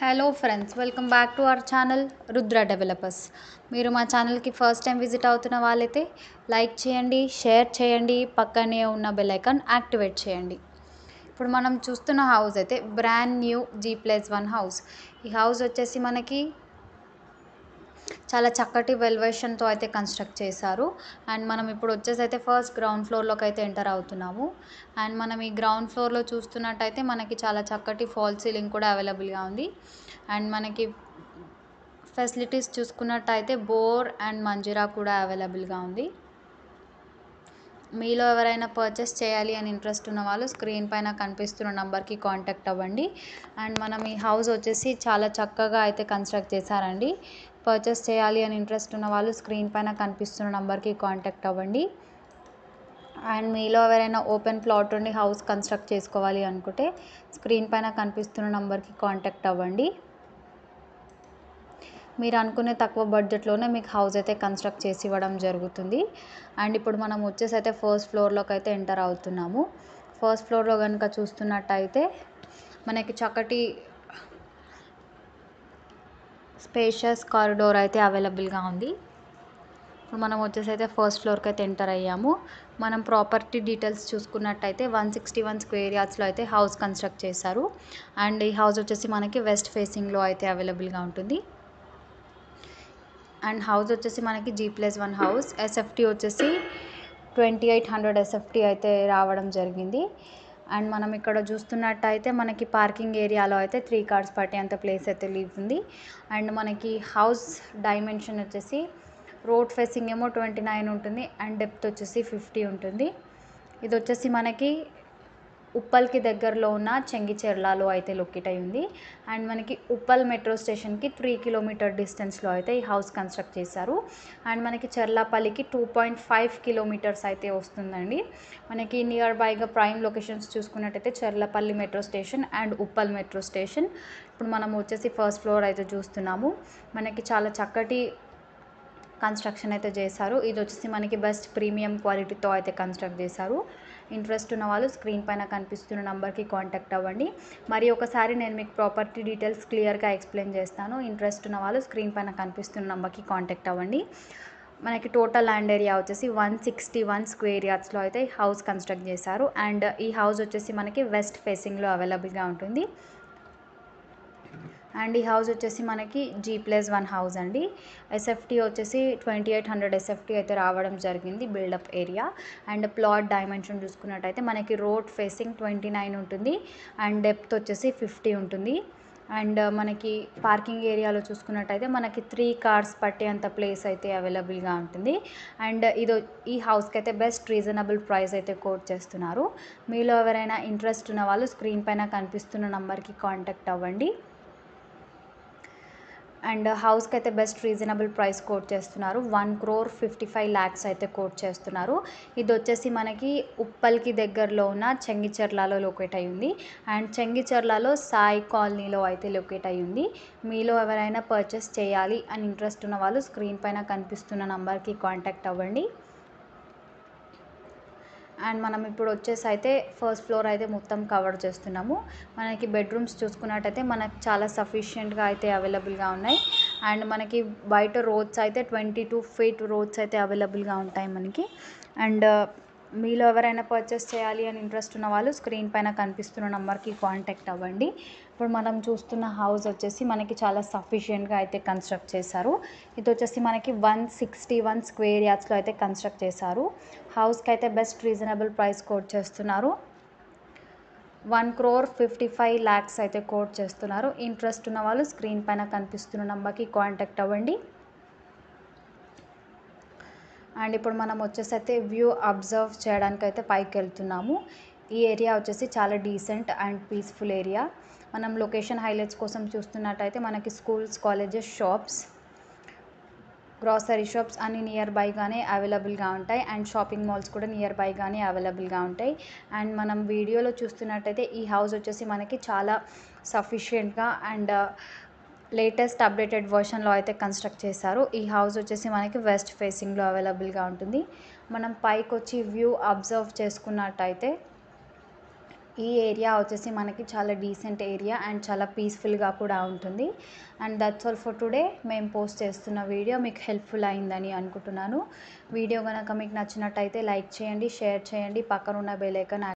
Hello friends, welcome back to our channel Rudra developers. మీరు మా ఛానల్కి ఫస్ట్ టైం విజిట్ అవుతున్న వాళ్ళైతే లైక్ చేయండి, షేర్ చేయండి, పక్కనే ఉన్న బెల్ ఐకాన్ యాక్టివేట్ చేయండి. ఇప్పుడు మనం చూస్తున్న హౌస్ అయితే బ్రాండ్ న్యూ G+1 హౌస్. ఈ హౌస్ వచ్చేసి మనకి చాలా చక్కటి వెల్వేషన్తో అయితే కన్స్ట్రక్ట్ చేశారు. అండ్ మనం ఇప్పుడు వచ్చేసి అయితే ఫస్ట్ గ్రౌండ్ ఫ్లోర్లోకి అయితే ఎంటర్ అవుతున్నాము. అండ్ మనం ఈ గ్రౌండ్ ఫ్లోర్లో చూస్తున్నట్టయితే మనకి చాలా చక్కటి ఫాల్ సీలింగ్ కూడా అవైలబుల్గా ఉంది. అండ్ మనకి ఫెసిలిటీస్ చూసుకున్నట్టయితే బోర్ అండ్ మంజీరా కూడా అవైలబుల్గా ఉంది. మీలో ఎవరైనా పర్చేస్ చేయాలి అని ఇంట్రెస్ట్ ఉన్న వాళ్ళు స్క్రీన్ పైన కనిపిస్తున్న నెంబర్కి కాంటాక్ట్ అవ్వండి. అండ్ మనం ఈ హౌస్ వచ్చేసి చాలా చక్కగా అయితే కన్స్ట్రక్ట్ చేశారండి. పర్చేస్ చేయాలి అని ఇంట్రెస్ట్ ఉన్న వాళ్ళు స్క్రీన్ పైన కనిపిస్తున్న నెంబర్కి కాంటాక్ట్ అవ్వండి. అండ్ మీలో ఎవరైనా ఓపెన్ ప్లాట్ ఉండి హౌస్ కన్స్ట్రక్ట్ చేసుకోవాలి అనుకుంటే స్క్రీన్ పైన కనిపిస్తున్న నెంబర్కి కాంటాక్ట్ అవ్వండి. మీరు అనుకునే తక్కువ బడ్జెట్లోనే మీకు హౌస్ అయితే కన్స్ట్రక్ట్ చేసి ఇవ్వడం జరుగుతుంది. అండ్ ఇప్పుడు మనం వచ్చేసి అయితే ఫస్ట్ ఫ్లోర్లోకి అయితే ఎంటర్ అవుతున్నాము. ఫస్ట్ ఫ్లోర్లో కనుక చూస్తున్నట్టయితే మనకి చక్కటి స్పేషియస్ కారిడోర్ అయితే అవైలబుల్గా ఉంది. ఇప్పుడు మనం వచ్చేసి అయితే ఫస్ట్ ఫ్లోర్కి అయితే ఎంటర్ అయ్యాము. మనం ప్రాపర్టీ డీటెయిల్స్ చూసుకున్నట్టయితే 161 స్క్వేర్ యార్డ్స్లో అయితే హౌస్ కన్స్ట్రక్ట్ చేశారు. అండ్ ఈ హౌస్ వచ్చేసి మనకి వెస్ట్ ఫేసింగ్లో అయితే అవైలబుల్గా ఉంటుంది. అండ్ హౌస్ వచ్చేసి మనకి G+1 హౌస్. ఎస్ఎఫ్టీ వచ్చేసి 2800 ఎస్ఎఫ్టీ అయితే రావడం జరిగింది. అండ్ మనం ఇక్కడ చూస్తున్నట్టయితే మనకి పార్కింగ్ ఏరియాలో అయితే 3 కార్స్ పట్టేంత ప్లేస్ అయితే లీవ్ ఉంది. అండ్ మనకి హౌస్ డైమెన్షన్ వచ్చేసి రోడ్ ఫేసింగ్ ఏమో 29 ఉంటుంది అండ్ డెప్త్ వచ్చేసి 50 ఉంటుంది. ఇది వచ్చేసి మనకి ఉప్పల్కి దగ్గరలో ఉన్న చెంగిచెర్లలో అయితే లొకేట్ అయి ఉంది. అండ్ మనకి ఉప్పల్ మెట్రో స్టేషన్కి 3 కిలోమీటర్ డిస్టెన్స్లో అయితే ఈ హౌస్ కన్స్ట్రక్ట్ చేశారు. అండ్ మనకి చెర్లాపల్లికి 2.5 కిలోమీటర్స్ అయితే వస్తుందండి. మనకి నియర్ బైగా ప్రైమ్ లొకేషన్స్ చూసుకున్నట్టయితే Cherlapalli metro station and Uppal metro station. ఇప్పుడు మనం వచ్చేసి ఫస్ట్ ఫ్లోర్ అయితే చూస్తున్నాము. మనకి చాలా చక్కటి కన్స్ట్రక్షన్ అయితే చేశారు. ఇది వచ్చేసి మనకి బెస్ట్ ప్రీమియం క్వాలిటీతో అయితే కన్స్ట్రక్ట్ చేశారు. ఇంట్రెస్ట్ ఉన్న వాళ్ళు స్క్రీన్ పైన కనిపిస్తున్న నెంబర్కి కాంటాక్ట్ అవ్వండి. మరి ఒకసారి నేను మీకు ప్రాపర్టీ డీటెయిల్స్ క్లియర్గా ఎక్స్ప్లెయిన్ చేస్తాను. ఇంట్రెస్ట్ ఉన్న వాళ్ళు స్క్రీన్ పైన కనిపిస్తున్న నెంబర్కి కాంటాక్ట్ అవ్వండి. మనకి టోటల్ ల్యాండ్ ఏరియా వచ్చేసి 161 స్క్వేర్ యార్డ్స్లో అయితే హౌస్ కన్స్ట్రక్ట్ చేశారు. అండ్ ఈ హౌస్ వచ్చేసి మనకి వెస్ట్ ఫేసింగ్లో అవైలబుల్గా ఉంటుంది. అండ్ ఈ హౌస్ వచ్చేసి మనకి G+1 హౌస్ అండి. ఎస్ఎఫ్టీ వచ్చేసి 2800 ఎస్ఎఫ్టీ అయితే రావడం జరిగింది built up area. And plot dimension చూసుకున్నట్టయితే మనకి రోడ్ ఫేసింగ్ 29 ఉంటుంది అండ్ డెప్త్ వచ్చేసి 50 ఉంటుంది. అండ్ మనకి పార్కింగ్ ఏరియాలో చూసుకున్నట్టయితే మనకి 3 కార్స్ పట్టేంత ప్లేస్ అయితే అవైలబుల్గా ఉంటుంది. అండ్ ఈ హౌస్కి అయితే బెస్ట్ రీజనబుల్ ప్రైస్ అయితే కోట్ చేస్తున్నారు. మీలో ఎవరైనా ఇంట్రెస్ట్ ఉన్న వాళ్ళు స్క్రీన్ పైన కనిపిస్తున్న నెంబర్కి కాంటాక్ట్ అవ్వండి. అండ్ హౌస్కి అయితే బెస్ట్ రీజనబుల్ ప్రైస్ కోట్ చేస్తున్నారు. 1,55,00,000 అయితే కోట్ చేస్తున్నారు. ఇది వచ్చేసి మనకి ఉప్పల్కి దగ్గరలో ఉన్న చెంగిచెర్లలో లొకేట్ అయి ఉంది. అండ్ చెంగిచెర్లలో సాయి కాలనీలో అయితే లొకేట్ అయి ఉంది. మీలో ఎవరైనా పర్చేస్ చేయాలి అని ఇంట్రెస్ట్ ఉన్న వాళ్ళు స్క్రీన్ పైన కనిపిస్తున్న నెంబర్కి కాంటాక్ట్ అవ్వండి. అండ్ మనం ఇప్పుడు వచ్చేసి అయితే ఫస్ట్ ఫ్లోర్ అయితే మొత్తం కవర్ చేస్తున్నాము. మనకి బెడ్రూమ్స్ చూసుకున్నట్టయితే మనకు చాలా సఫిషియెంట్గా అయితే అవైలబుల్గా ఉన్నాయి. అండ్ మనకి బయట రోడ్స్ అయితే 22 ఫీట్ రోడ్స్ అయితే అవైలబుల్గా ఉంటాయి మనకి. అండ్ మీలో ఎవరైనా పర్చేస్ చేయాలి అని ఇంట్రెస్ట్ ఉన్న వాళ్ళు స్క్రీన్ పైన కనిపిస్తున్న నెంబర్కి కాంటాక్ట్ అవ్వండి. ఇప్పుడు మనం చూస్తున్న హౌస్ వచ్చేసి మనకి చాలా సఫిషియెంట్గా అయితే కన్స్ట్రక్ట్ చేశారు. ఇది వచ్చేసి మనకి 161 స్క్వేర్ యార్డ్స్లో అయితే కన్స్ట్రక్ట్ చేశారు. హౌస్కి అయితే బెస్ట్ రీజనబుల్ ప్రైస్ కోట్ చేస్తున్నారు. 1,55,00,000 అయితే కోట్ చేస్తున్నారు. ఇంట్రెస్ట్ ఉన్న వాళ్ళు స్క్రీన్ పైన కనిపిస్తున్న నెంబర్కి కాంటాక్ట్ అవ్వండి. అండ్ ఇప్పుడు మనం వచ్చేసి అయితే వ్యూ అబ్జర్వ్ చేయడానికి అయితే పైకి వెళ్తున్నాము. ఈ ఏరియా వచ్చేసి చాలా డీసెంట్ అండ్ పీస్ఫుల్ ఏరియా. మనం లొకేషన్ హైలైట్స్ కోసం చూస్తున్నట్టయితే మనకి schools, colleges, shops, grocery shops అన్నీ నియర్ బైగానే అవైలబుల్గా ఉంటాయి. అండ్ షాపింగ్ మాల్స్ కూడా నియర్ బైగానే అవైలబుల్గా ఉంటాయి. అండ్ మనం వీడియోలో చూస్తున్నట్టయితే ఈ హౌస్ వచ్చేసి మనకి చాలా సఫిషియెంట్గా అండ్ లేటెస్ట్ అప్డేటెడ్ వర్షన్లో అయితే కన్స్ట్రక్ట్ చేశారు. ఈ హౌస్ వచ్చేసి మనకి వెస్ట్ ఫేసింగ్లో అవైలబుల్గా ఉంటుంది. మనం పైకి వచ్చి వ్యూ అబ్జర్వ్ చేసుకున్నట్టయితే ఈ ఏరియా వచ్చేసి మనకి చాలా డీసెంట్ ఏరియా అండ్ చాలా పీస్ఫుల్గా కూడా ఉంటుంది. And that's all for today. మేము పోస్ట్ చేస్తున్న వీడియో మీకు హెల్ప్ఫుల్ అయిందని అనుకుంటున్నాను. వీడియో కనుక మీకు నచ్చినట్టయితే లైక్ చేయండి, షేర్ చేయండి, పక్కన ఉన్న బెల్ ఐకాన్